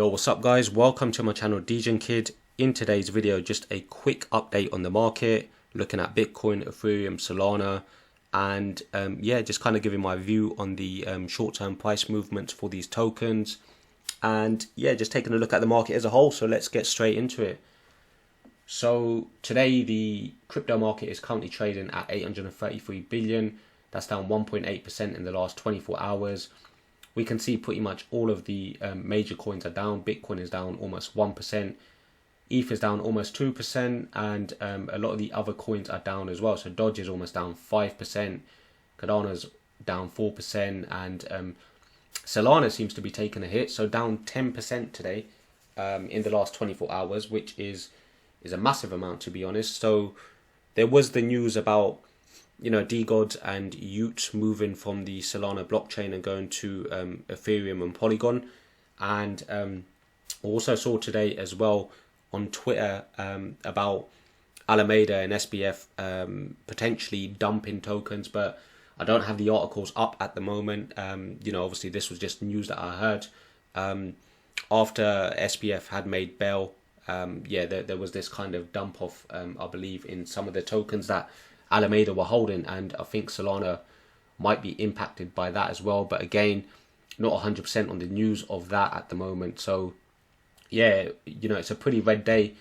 Yo, what's up guys? Welcome to my channel Degen Kid. In today's video, just a quick update on the market, looking at Bitcoin, Ethereum, Solana, and yeah, just kind of giving my view on the short-term price movements for these tokens, and yeah, just taking a look at the market as a whole. So let's get straight into it. So today the crypto market is currently trading at 833 billion. That's down 1.8% in the last 24 hours. We can see pretty much all of the major coins are down. Bitcoin is down almost 1%. ETH is down almost 2%. And a lot of the other coins are down as well. So Dodge is almost down 5%. Cardano's down 4%. And Solana seems to be taking a hit. So down 10% today in the last 24 hours, which is a massive amount, to be honest. So there was the news about, you know, DeGods and Ute moving from the Solana blockchain and going to Ethereum and Polygon. And also saw today as well on Twitter about Alameda and SBF potentially dumping tokens, but I don't have the articles up at the moment. You know, obviously this was just news that I heard after SBF had made bail. Yeah, there was this kind of dump off, I believe, in some of the tokens that Alameda were holding, and I think Solana might be impacted by that as well, but again, not 100% on the news of that at the moment. So yeah, you know, it's a pretty red day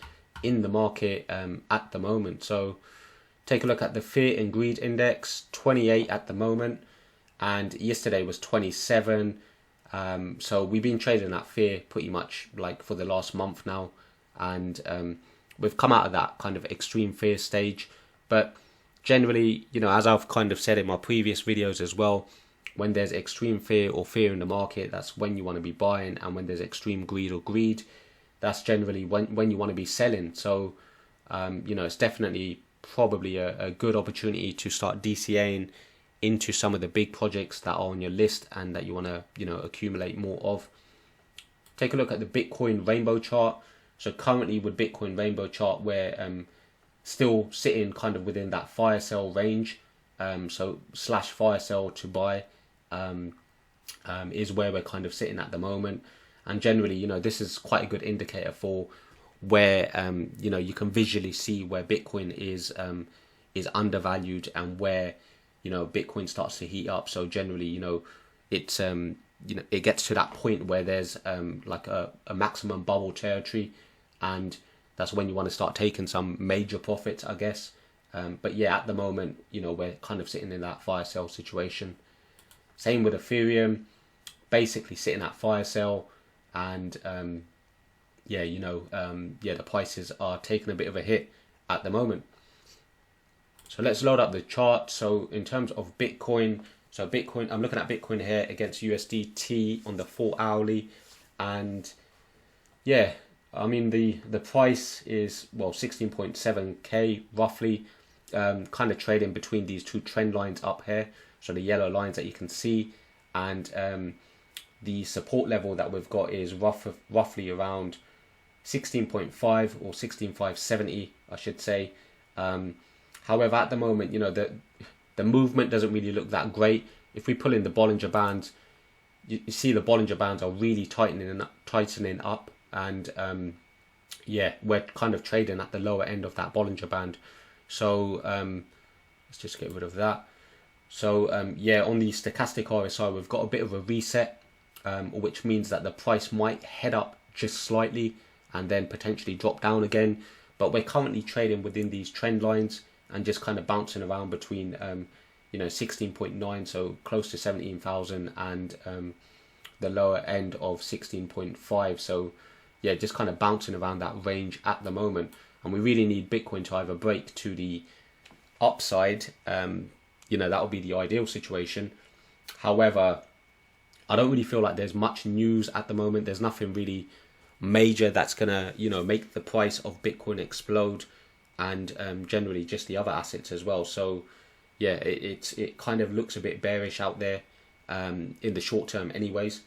in the market at the moment. So take a look at the fear and greed index, 28 at the moment, and yesterday was 27. So we've been trading at fear pretty much like for the last month now, and we've come out of that kind of extreme fear stage. But generally, you know, as I've kind of said in my previous videos as well, when there's extreme fear or fear in the market, that's when you want to be buying, and when there's extreme greed or greed, that's generally when you want to be selling. So you know, it's definitely probably a good opportunity to start DCAing into some of the big projects that are on your list and that you want to, you know, accumulate more of. Take a look at the Bitcoin rainbow chart. So currently with Bitcoin rainbow chart, we're still sitting kind of within that fire sale range. So / fire sale to buy is where we're kind of sitting at the moment. And generally, you know, this is quite a good indicator for where you know, you can visually see where Bitcoin is undervalued and where, you know, Bitcoin starts to heat up. So generally, you know, it's you know, it gets to that point where there's like a maximum bubble territory, and that's when you want to start taking some major profits, I guess. But yeah, at the moment, you know, we're kind of sitting in that fire sale situation. Same with Ethereum, basically sitting at fire sale, and yeah, you know, yeah, the prices are taking a bit of a hit at the moment. So let's load up the chart. So in terms of Bitcoin, so Bitcoin, I'm looking at Bitcoin here against USDT on the 4 hourly, and yeah, I mean the price is, well, 16.7k roughly, kind of trading between these two trend lines up here. So the yellow lines that you can see, and the support level that we've got is roughly around 16.5 or 16.570, I should say. However, at the moment, you know, the movement doesn't really look that great. If we pull in the Bollinger Bands, you see the Bollinger Bands are really tightening up, and yeah, we're kind of trading at the lower end of that Bollinger Band. So let's just get rid of that. So yeah, on the stochastic RSI, we've got a bit of a reset, which means that the price might head up just slightly and then potentially drop down again. But we're currently trading within these trend lines and just kind of bouncing around between you know, 16.9, so close to 17,000, and the lower end of 16.5. So yeah, just kind of bouncing around that range at the moment, and we really need Bitcoin to either break to the upside. You know, that would be the ideal situation. However, I don't really feel like there's much news at the moment. There's nothing really major that's gonna, you know, make the price of Bitcoin explode, and generally just the other assets as well. So yeah, it kind of looks a bit bearish out there in the short term anyways,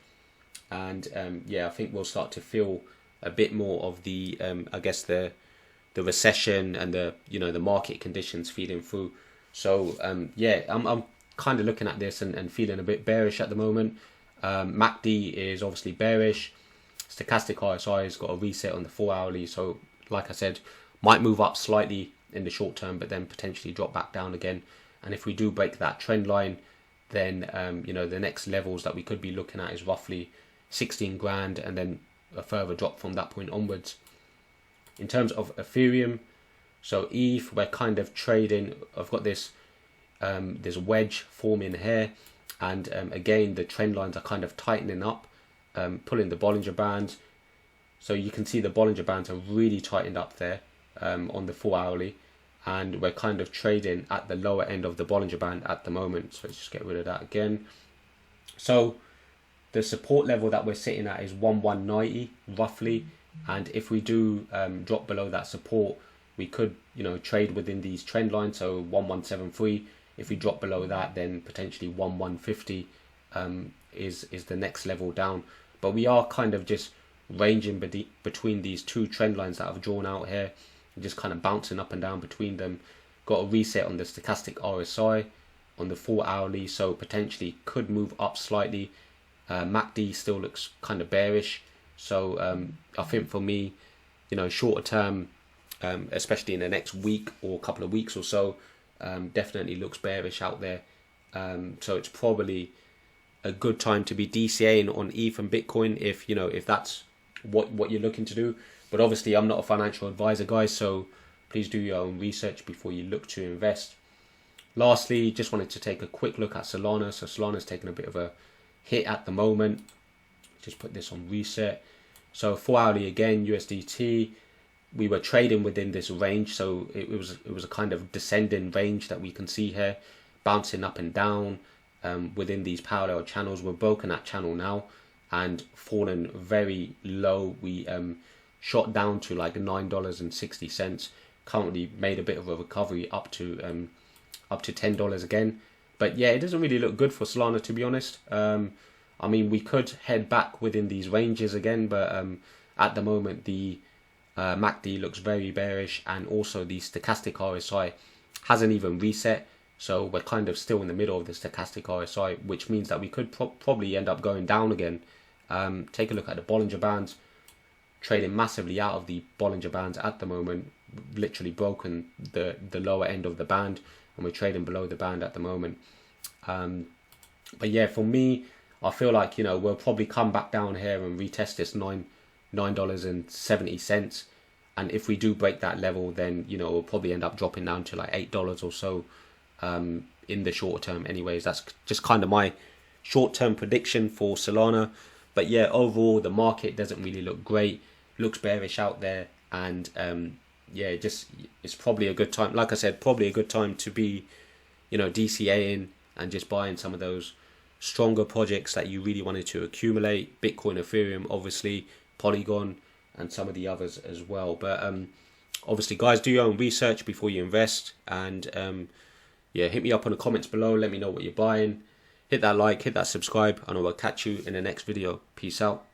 and yeah, I think we'll start to feel a bit more of the I guess the recession and the, you know, the market conditions feeding through. So yeah, I'm kind of looking at this and feeling a bit bearish at the moment. MACD is obviously bearish. Stochastic RSI has got a reset on the 4 hourly, so like I said, might move up slightly in the short term, but then potentially drop back down again. And if we do break that trend line, then you know, the next levels that we could be looking at is roughly 16 grand, and then a further drop from that point onwards. In terms of Ethereum, so ETH, we're kind of trading. I've got this there's a wedge forming here, and again the trend lines are kind of tightening up, pulling the Bollinger Bands. So you can see the Bollinger Bands are really tightened up there on the 4 hourly, and we're kind of trading at the lower end of the Bollinger Band at the moment. So let's just get rid of that again. So the support level that we're sitting at is 1190 roughly, and if we do drop below that support, we could, you know, trade within these trend lines. So 1173. If we drop below that, then potentially 1150 is the next level down. But we are kind of just ranging between these two trend lines that I've drawn out here, just kind of bouncing up and down between them. Got a reset on the stochastic RSI on the 4 hourly, so potentially could move up slightly. MACD still looks kind of bearish, so I think for me, you know, shorter term, especially in the next week or couple of weeks or so, definitely looks bearish out there. So it's probably a good time to be DCAing on ETH and Bitcoin if, you know, if that's what you're looking to do. But obviously I'm not a financial advisor, guys, so please do your own research before you look to invest. Lastly, just wanted to take a quick look at Solana. So Solana's taken a bit of a hit at the moment. Just put this on reset. So 4 hourly again, USDT, we were trading within this range, so it was a kind of descending range that we can see here, bouncing up and down within these parallel channels. We're broken that channel now and fallen very low. We shot down to like $9.60. Currently made a bit of a recovery up to $10 again. But yeah, it doesn't really look good for Solana, to be honest. I mean, we could head back within these ranges again, but at the moment the MACD looks very bearish, and also the stochastic RSI hasn't even reset. So we're kind of still in the middle of the stochastic RSI, which means that we could probably end up going down again. Take a look at the Bollinger Bands, trading massively out of the Bollinger Bands at the moment, literally broken the lower end of the band, and we're trading below the band at the moment. But yeah, for me, I feel like, you know, we'll probably come back down here and retest this $9.70, and if we do break that level, then, you know, we'll probably end up dropping down to like $8 or so in the short term. Anyways, that's just kind of my short-term prediction for Solana. But yeah, overall the market doesn't really look great, looks bearish out there, and yeah, it's probably a good time, like I said, probably a good time to be, you know, DCAing and just buying some of those stronger projects that you really wanted to accumulate. Bitcoin, Ethereum, obviously, Polygon, and some of the others as well. But obviously, guys, do your own research before you invest, and yeah, hit me up in the comments below, let me know what you're buying. Hit that like, hit that subscribe, and I will catch you in the next video. Peace out.